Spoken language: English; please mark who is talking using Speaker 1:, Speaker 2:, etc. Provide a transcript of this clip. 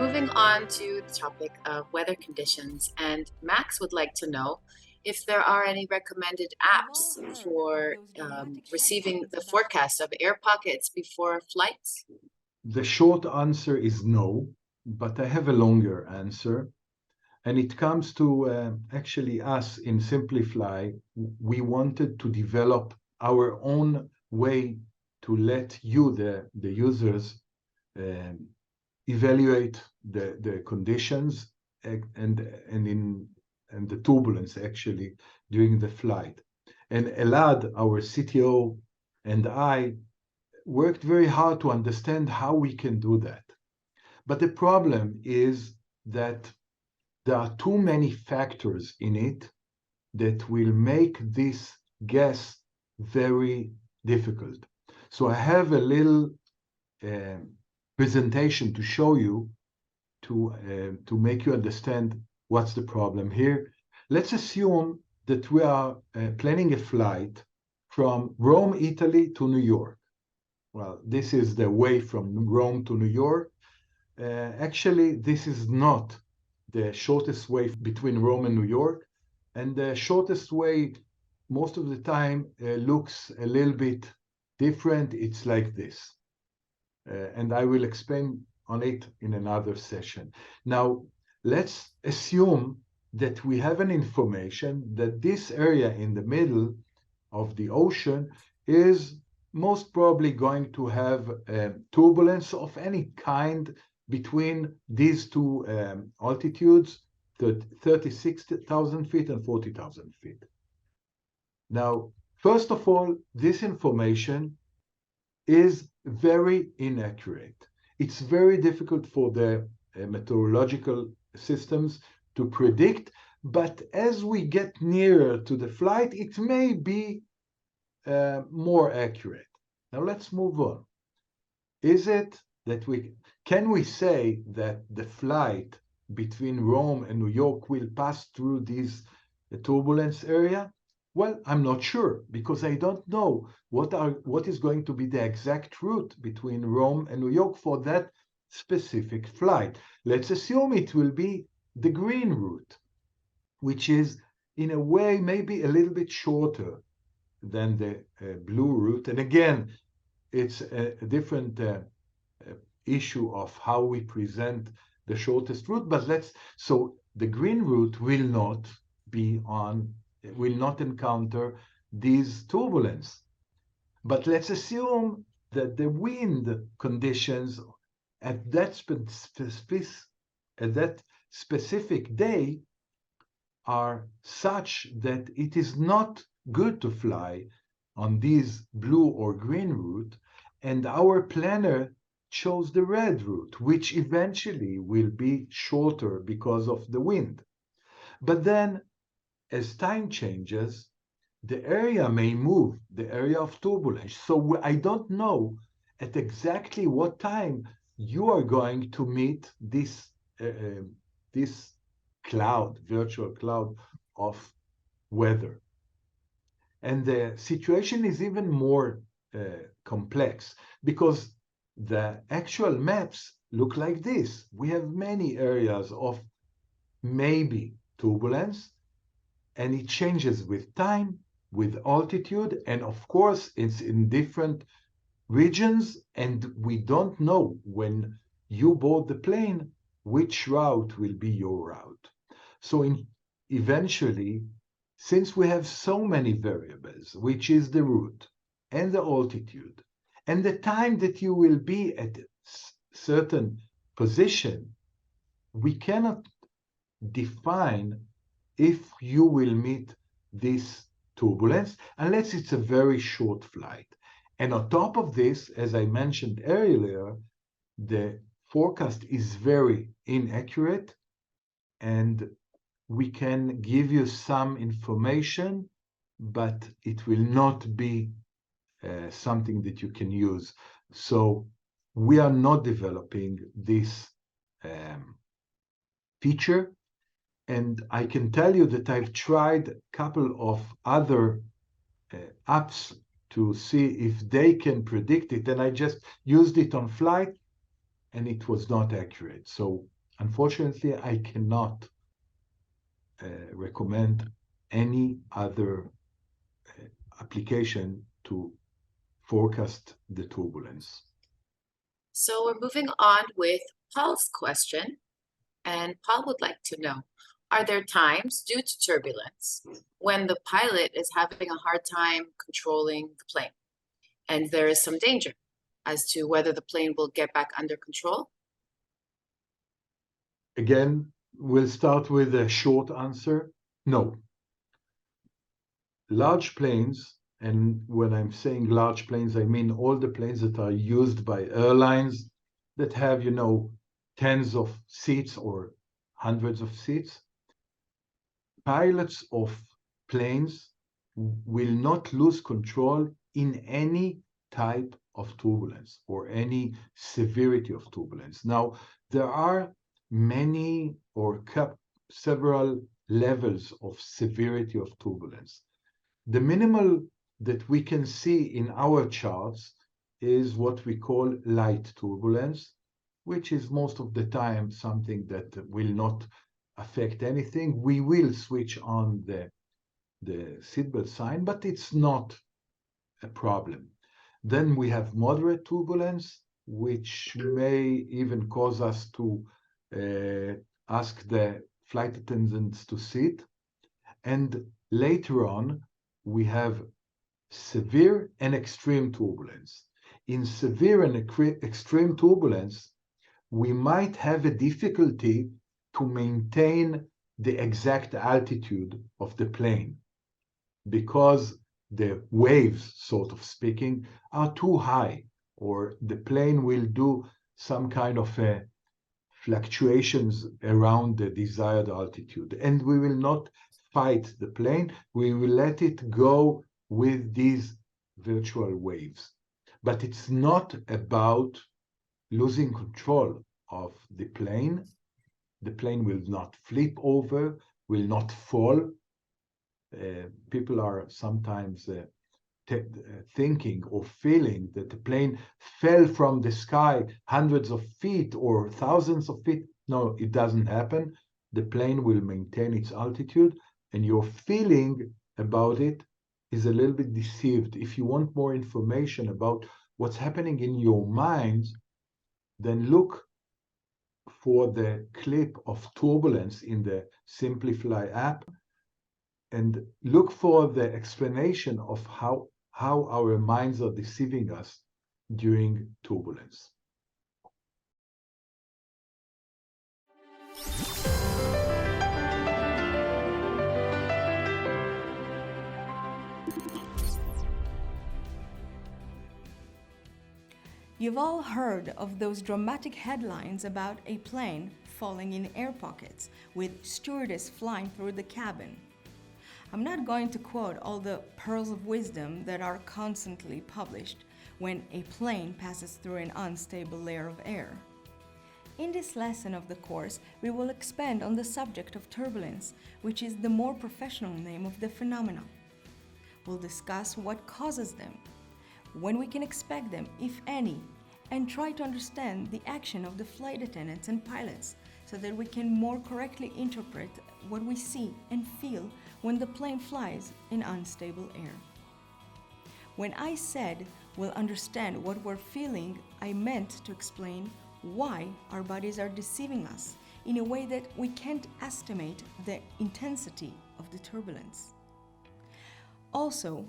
Speaker 1: moving on to the topic of weather conditions, and Max would like to know if there are any recommended apps for receiving the forecast of air pockets before flights.
Speaker 2: The short answer is no, but I have a longer answer. And it comes to actually us in Simplify. We wanted to develop our own way to let you, the users, evaluate the conditions and the turbulence actually during the flight. And Elad, our CTO, and I worked very hard to understand how we can do that. But the problem is that there are too many factors in it that will make this guess very difficult. So I have a little presentation to show you to make you understand what's the problem here. Let's assume that we are planning a flight from Rome, Italy to New York. Well, this is the way from Rome to New York. Actually, this is not the shortest way between Rome and New York. And the shortest way, most of the time, looks a little bit different. It's like this. And I will explain on it in another session. Now, let's assume that we have an information that this area in the middle of the ocean is most probably going to have turbulence of any kind between these two altitudes, 36,000 feet and 40,000 feet. Now, first of all, this information is very inaccurate. It's very difficult for the meteorological systems to predict, but as we get nearer to the flight, it may be more accurate. Now let's move on. Is it that can we say that the flight between Rome and New York will pass through this turbulence area? Well, I'm not sure because I don't know what is going to be the exact route between Rome and New York for that specific flight. Let's assume it will be the green route, which is in a way maybe a little bit shorter than the blue route. And again, it's a different issue of how we present the shortest route. But so the green route will not encounter these turbulence. But let's assume that the wind conditions at that specific day are such that it is not good to fly on this blue or green route, and our planner chose the red route, which eventually will be shorter because of the wind. But then, as time changes, the area may move, the area of turbulence. So I don't know at exactly what time you are going to meet this virtual cloud of weather. And the situation is even more complex because the actual maps look like this. We have many areas of maybe turbulence, and it changes with time, with altitude, and of course, it's in different regions, and we don't know when you board the plane which route will be your route. So eventually, since we have so many variables, which is the route and the altitude and the time that you will be at a certain position, we cannot define if you will meet this turbulence unless it's a very short flight. And on top of this, as I mentioned earlier, the forecast is very inaccurate, and we can give you some information, but it will not be something that you can use. So we are not developing this feature. And I can tell you that I've tried a couple of other apps to see if they can predict it. And I just used it on flight, and it was not accurate. So Unfortunately, I cannot recommend any other application to forecast the turbulence.
Speaker 1: So we're moving on with Paul's question. And Paul would like to know, are there times due to turbulence when the pilot is having a hard time controlling the plane and there is some danger as to whether the plane will get back under control?
Speaker 2: Again, we'll start with a short answer. No. Large planes, and when I'm saying large planes, I mean all the planes that are used by airlines that have, tens of seats or hundreds of seats. Pilots of planes will not lose control in any type of turbulence or any severity of turbulence. Now, there are many or several levels of severity of turbulence. The minimal that we can see in our charts is what we call light turbulence, which is most of the time something that will not affect anything. We will switch on the seatbelt sign, but it's not a problem. Then we have moderate turbulence, which may even cause us to ask the flight attendants to sit. And later on, we have severe and extreme turbulence. In severe and extreme turbulence, we might have a difficulty to maintain the exact altitude of the plane because the waves, sort of speaking, are too high, or the plane will do some kind of fluctuations around the desired altitude. And we will not fight the plane, we will let it go with these virtual waves. But it's not about losing control of the plane. The plane will not flip over, will not fall. People are sometimes thinking or feeling that the plane fell from the sky hundreds of feet or thousands of feet. No, it doesn't happen. The plane will maintain its altitude, and your feeling about it is a little bit deceived. If you want more information about what's happening in your mind, then look for the clip of turbulence in the Simplify app and look for the explanation of how our minds are deceiving us during turbulence.
Speaker 3: You've all heard of those dramatic headlines about a plane falling in air pockets with stewardess flying through the cabin. I'm not going to quote all the pearls of wisdom that are constantly published when a plane passes through an unstable layer of air. In this lesson of the course, we will expand on the subject of turbulence, which is the more professional name of the phenomenon. We'll discuss what causes them, when we can expect them, if any, and try to understand the action of the flight attendants and pilots so that we can more correctly interpret what we see and feel when the plane flies in unstable air. When I said we'll understand what we're feeling, I meant to explain why our bodies are deceiving us in a way that we can't estimate the intensity of the turbulence. Also,